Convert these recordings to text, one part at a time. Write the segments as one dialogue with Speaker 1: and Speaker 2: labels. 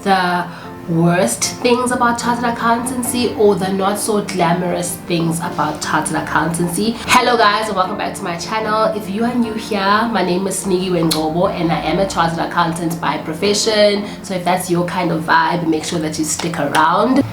Speaker 1: the worst things about chartered accountancy or the not so glamorous things about chartered accountancy. Hello guys, and welcome back to my channel. If you are new here, my name is Nigi Wengobo and I am a chartered accountant by profession. So if that's your kind of vibe, make sure that you stick around.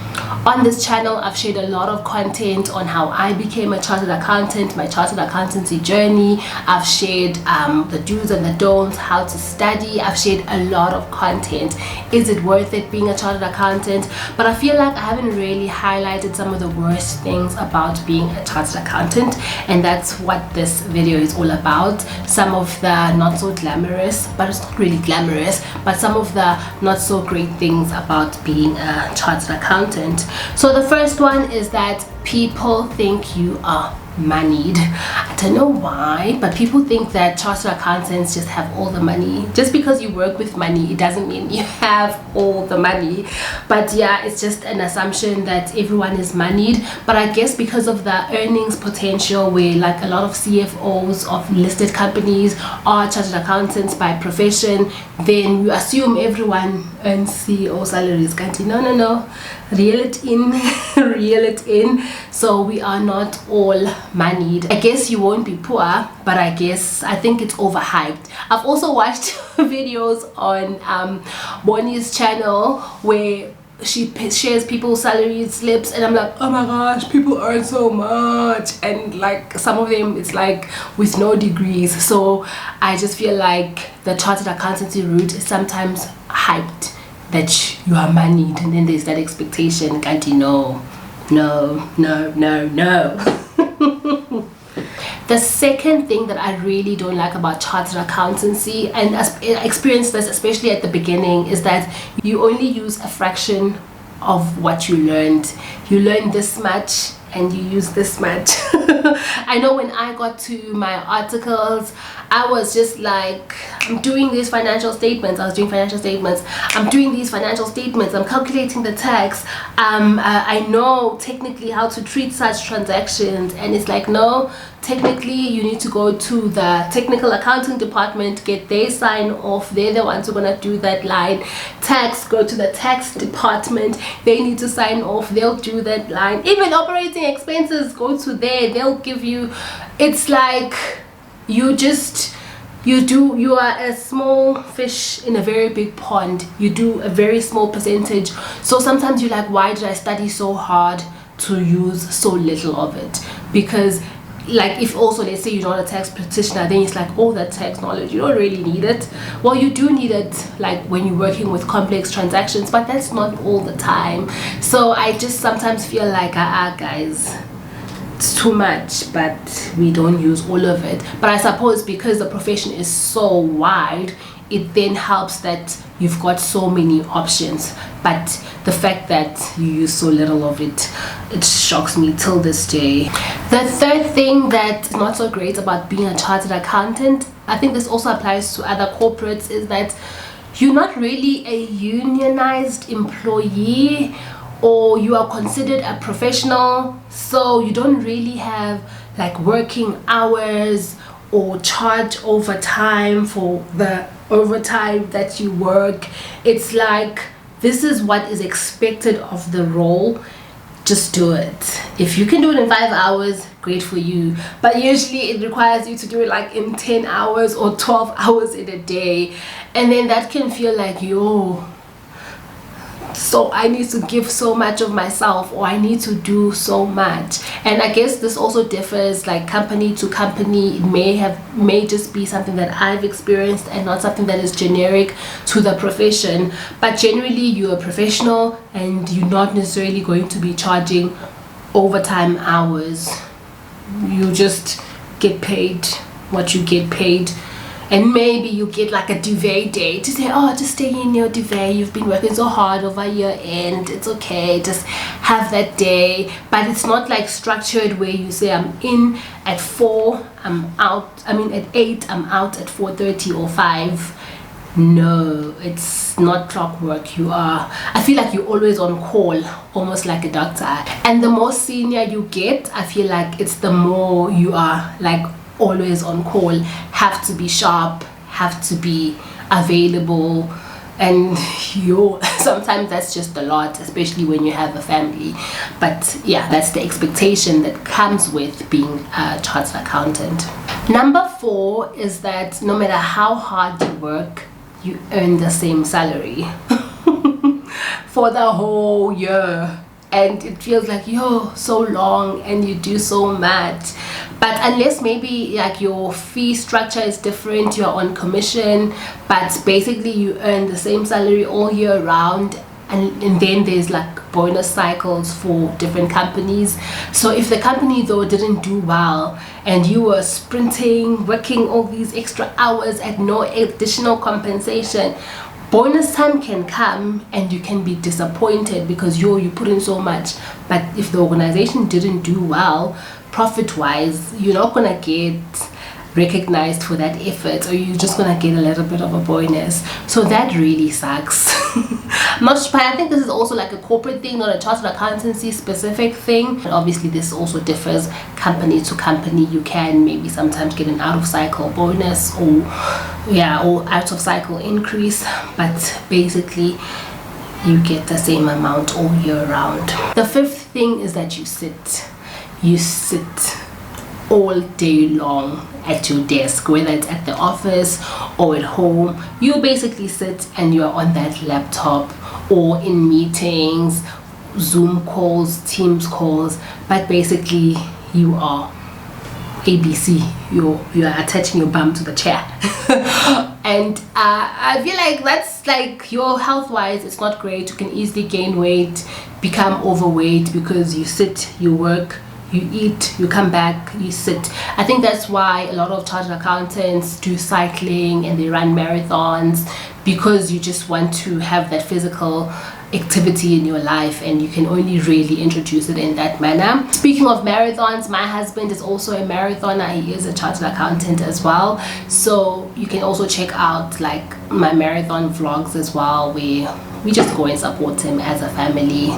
Speaker 1: On this channel, I've shared a lot of content on how I became a chartered accountant, my chartered accountancy journey. I've shared the do's and the don'ts, how to study. I've shared a lot of content. Is it worth it being a chartered accountant? But I feel like I haven't really highlighted some of the worst things about being a chartered accountant, and that's what this video is all about. Some of the not so glamorous, but it's not really glamorous, but some of the not so great things about being a chartered accountant. So the first one is that people think you are moneyed. I don't know why, but people think that chartered accountants just have all the money. Just because you work with money, it doesn't mean you have all the money. But yeah, it's just an assumption that everyone is moneyed. But I guess because of the earnings potential, where like a lot of CFOs of listed companies are chartered accountants by profession, then you assume everyone earns CEO salaries. Can't you? No, reel it in. Reel it in. So we are not all moneyed. I guess you won't be poor, but I think it's overhyped. I've also watched videos on Bonnie's channel where she shares people's salary slips, and I'm like, oh my gosh, people earn so much, and like some of them it's like with no degrees. So I just feel like the chartered accountancy route is sometimes hyped that you are moneyed, and then there's that expectation. Can't you know? No. The second thing that I really don't like about chartered accountancy, and I experienced this especially at the beginning, is that you only use a fraction of what you learned. You learn this much and you use this much. I know when I got to my articles, I was just like, I'm doing these financial statements. I was doing financial statements. I'm doing these financial statements. I'm calculating the tax. I know technically how to treat such transactions. And it's like, no, technically you need to go to the technical accounting department, get their sign off. They're the ones who are going to do that line. Tax, go to the tax department. They need to sign off. They'll do that line. Even operating expenses, go to there. They'll give you, it's like, you are a small fish in a very big pond. You do a very small percentage. So sometimes you're like, why did I study so hard to use so little of it? Because like, if also let's say you're not a tax practitioner, then it's like, all that tax knowledge, you don't really need it. Well, you do need it like when you're working with complex transactions, but that's not all the time. So I just sometimes feel like, guys, it's too much, but we don't use all of it. But I suppose because the profession is so wide, it then helps that you've got so many options. But the fact that you use so little of it, it shocks me till this day. The third thing that's not so great about being a chartered accountant, I think this also applies to other corporates, is that you're not really a unionized employee, or you are considered a professional, so you don't really have like working hours or charge overtime for the overtime that you work. It's like, this is what is expected of the role. Just do it. If you can do it in 5 hours, great for you, but usually it requires you to do it like in 10 hours or 12 hours in a day, and then that can feel like, yo, so I need to give so much of myself, or I need to do so much. And I guess this also differs like company to company. It may just be something that I've experienced and not something that is generic to the profession. But generally, you're a professional and you're not necessarily going to be charging overtime hours. You just get paid what you get paid. And maybe you get like a duvet day to say, oh, just stay in your duvet, you've been working so hard over year end, it's okay, just have that day. But it's not like structured where you say, I'm in at 4, I'm out, at 8, I'm out at 4:30 or 5. No, it's not clockwork. I feel like you're always on call, almost like a doctor. And the more senior you get, I feel like it's the more you are like always on call, have to be sharp, have to be available, and sometimes that's just a lot, especially when you have a family. But yeah, that's the expectation that comes with being a chartered accountant. Number 4 is that no matter how hard you work, you earn the same salary for the whole year, and it feels like so long and you do so much. But unless maybe like your fee structure is different, you're on commission, but basically you earn the same salary all year round. And then there's like bonus cycles for different companies. So if the company though didn't do well and you were sprinting, working all these extra hours at no additional compensation, bonus time can come and you can be disappointed because you put in so much. But if the organization didn't do well profit wise, you're not gonna get recognized for that effort, or you're just gonna get a little bit of a bonus. So that really sucks. I think this is also like a corporate thing, not a chartered accountancy specific thing. But obviously this also differs company to company. You can maybe sometimes get an out of cycle bonus or out of cycle increase, but basically you get the same amount all year round. The 5th thing is that you sit all day long at your desk, whether it's at the office or at home. You basically sit and you're on that laptop or in meetings, Zoom calls, Teams calls, but basically you are ABC. You are attaching your bum to the chair. And I feel like that's like your health wise, it's not great. You can easily gain weight, become overweight because you sit, you work, you eat, you come back, you sit. I think that's why a lot of chartered accountants do cycling and they run marathons, because you just want to have that physical activity in your life, and you can only really introduce it in that manner. Speaking of marathons, my husband is also a marathoner. He is a chartered accountant as well, so you can also check out like my marathon vlogs as well, where we just go and support him as a family,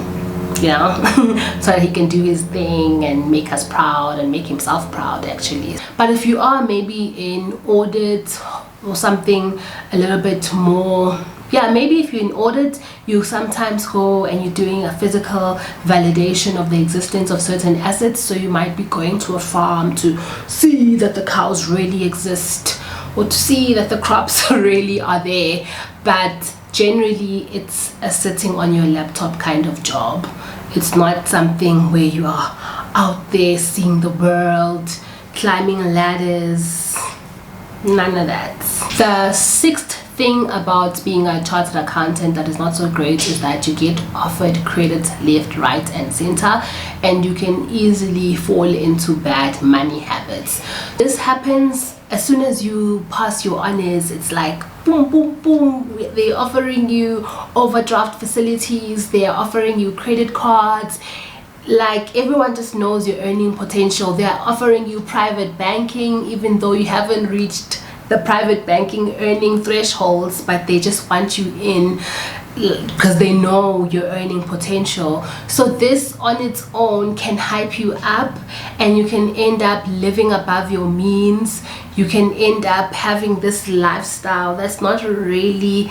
Speaker 1: so that he can do his thing and make us proud and make himself proud actually. But if you are maybe in audit or something a little bit more, maybe if you're in audit, you sometimes go and you're doing a physical validation of the existence of certain assets. So you might be going to a farm to see that the cows really exist, or to see that the crops really are there. But generally it's a sitting on your laptop kind of job. It's not something where you are out there seeing the world, climbing ladders, none of that. The 6th thing about being a chartered accountant that is not so great is that you get offered credit left, right and center, and you can easily fall into bad money habits. This happens as soon as you pass your honors. It's like boom boom boom, they're offering you overdraft facilities, they're offering you credit cards. Like everyone just knows your earning potential. They're offering you private banking even though you haven't reached the private banking earning thresholds, but they just want you in because they know your earning potential. So this on its own can hype you up, and you can end up living above your means. You can end up having this lifestyle that's not really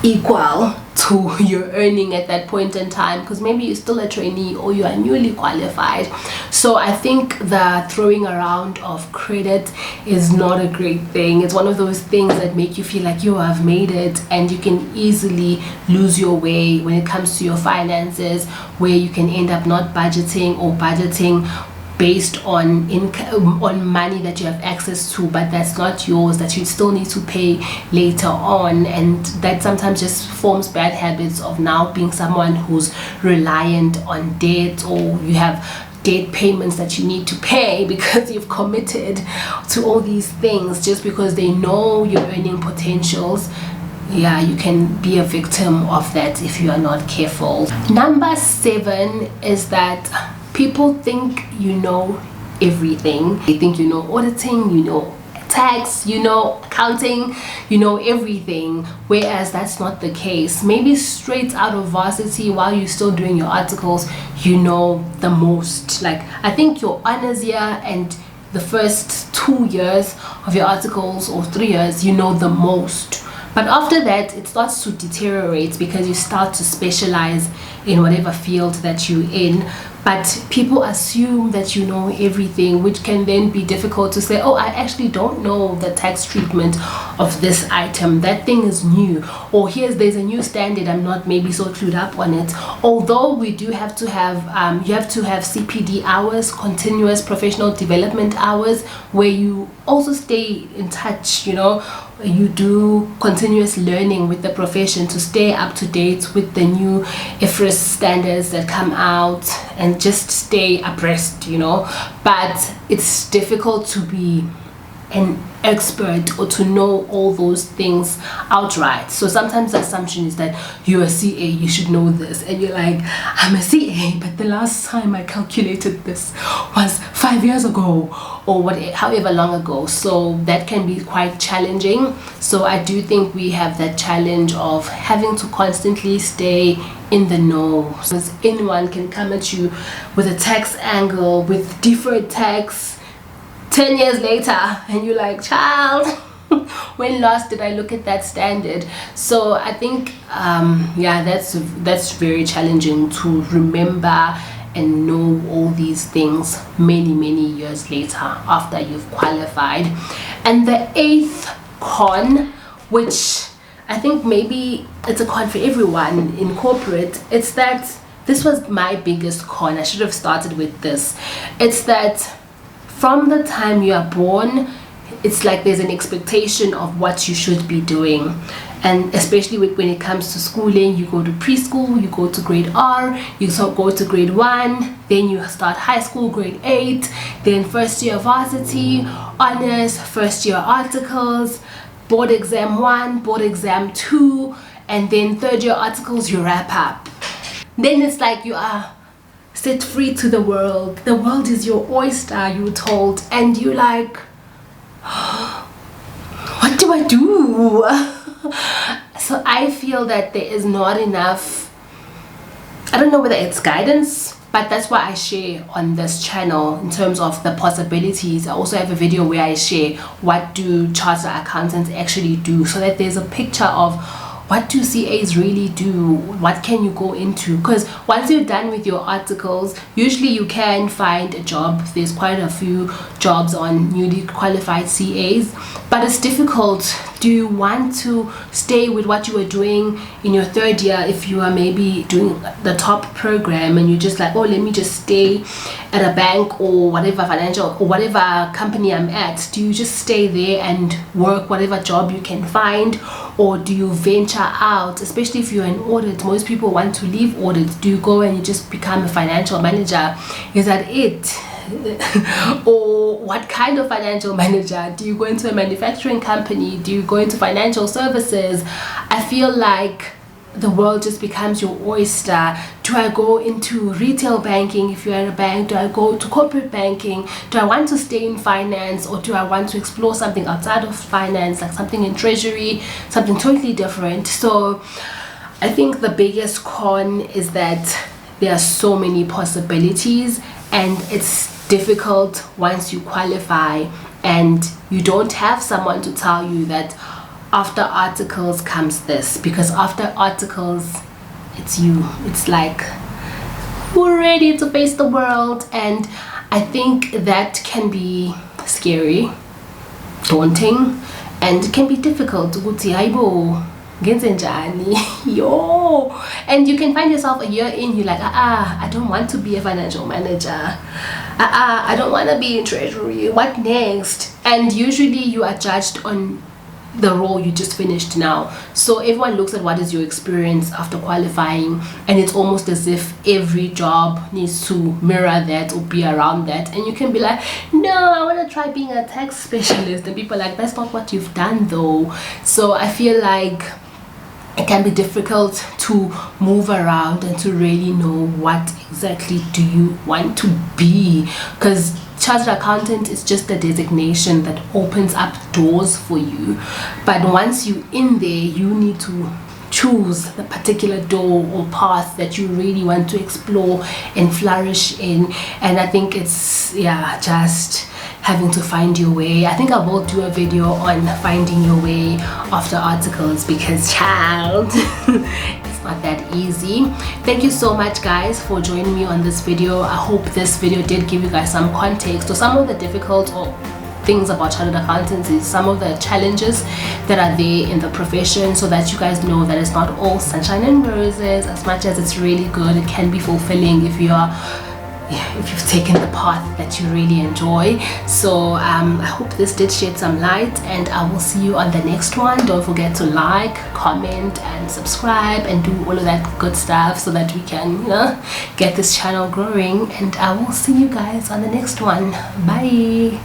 Speaker 1: equal to your earning at that point in time, because maybe you're still a trainee or you are newly qualified. So I think the throwing around of credit is not a great thing. It's one of those things that make you feel like you have made it, and you can easily lose your way when it comes to your finances, where you can end up not budgeting, or budgeting based on income, on money that you have access to, but that's not yours, that you still need to pay later on. And that sometimes just forms bad habits of now being someone who's reliant on debt, or you have debt payments that you need to pay because you've committed to all these things just because they know your earning potentials. You can be a victim of that if you are not careful. Number 7 is that people think you know everything. They think you know auditing, you know tax, you know accounting, you know everything, whereas that's not the case. Maybe straight out of varsity, while you're still doing your articles, you know the most. Like I think your honors year and the first 2 years of your articles, or 3 years, you know the most. But But after that, it starts to deteriorate because you start to specialize in whatever field that you're in. But people assume that you know everything, which can then be difficult to say, oh, I actually don't know the tax treatment of this item. That thing is new. Or there's a new standard, I'm not maybe so clued up on it. Although we do have to have, you have to have CPD hours, continuous professional development hours, where you also stay in touch, you know. You do continuous learning with the profession to stay up to date with the new IFRS standards that come out and just stay abreast, you know. But it's difficult to be an expert or to know all those things outright. So sometimes the assumption is that you're a CA, you should know this, and you're like, I'm a CA, but the last time I calculated this was 5 years ago, or however long ago. So that can be quite challenging. So I do think we have that challenge of having to constantly stay in the know, because anyone can come at you with a tax angle, with deferred tax 10 years later, and you're like, child, when last did I look at that standard? So I think yeah, that's very challenging to remember and know all these things many years later after you've qualified. And the eighth con, which I think maybe it's a con for everyone in corporate, it's that this was my biggest con. I should have started with this. It's that from the time you are born, it's like there's an expectation of what you should be doing. And especially when it comes to schooling, you go to preschool, you go to grade R, you go to grade 1, then you start high school, grade 8, then first year varsity, honors, first year articles, board exam 1, board exam 2, and then third year articles, you wrap up. Then it's like you are set free to the world. The world is your oyster, you're told, and you're like, what do I do? So I feel that there is not enough, I don't know whether it's guidance, but that's what I share on this channel in terms of the possibilities. I also have a video where I share what do chartered accountants actually do, so that there's a picture of what do CAs really do, what can you go into. Because once you're done with your articles, usually you can find a job. There's quite a few jobs on newly qualified CAs, but it's difficult. Do you want to stay with what you were doing in your third year if you are maybe doing the top program and you're just like, oh, let me just stay at a bank or whatever financial or whatever company I'm at? Do you just stay there and work whatever job you can find, or do you venture out? Especially if you're in audit, most people want to leave audit. Do you go and you just become a financial manager? Is that it? Or what kind of financial manager? Do you go into a manufacturing company? Do you go into financial services? I feel like the world just becomes your oyster. Do I go into retail banking if you're at a bank? Do I go to corporate banking? Do I want to stay in finance, or do I want to explore something outside of finance, like something in treasury, something totally different? So I think the biggest con is that there are so many possibilities, and it's difficult once you qualify and you don't have someone to tell you that after articles comes this, because after articles it's you. It's like we're ready to face the world, and I think that can be scary, daunting, and can be difficult. Yo, and you can find yourself a year in, you're like, I don't want to be a financial manager, I don't want to be in treasury, what next? And usually you are judged on the role you just finished now. So everyone looks at what is your experience after qualifying, and it's almost as if every job needs to mirror that or be around that. And you can be like, no, I want to try being a tax specialist, and people are like, that's not what you've done though. So I feel like it can be difficult to move around and to really know what exactly do you want to be, because chartered accountant is just a designation that opens up doors for you, but once you're in there, you need to choose the particular door or path that you really want to explore and flourish in. And I think it's, yeah, just having to find your way. I think I will do a video on finding your way after articles, because child it's not that easy. Thank you so much guys for joining me on this video. I hope this video did give you guys some context to some of the difficult or things about chartered accountancy, some of the challenges that are there in the profession, so that you guys know that it's not all sunshine and roses. As much as it's really good, it can be fulfilling if you've taken the path that you really enjoy. So I hope this did shed some light, and I will see you on the next one. Don't forget to like, comment and subscribe and do all of that good stuff, so that we can get this channel growing. And I will see you guys on the next one. Bye.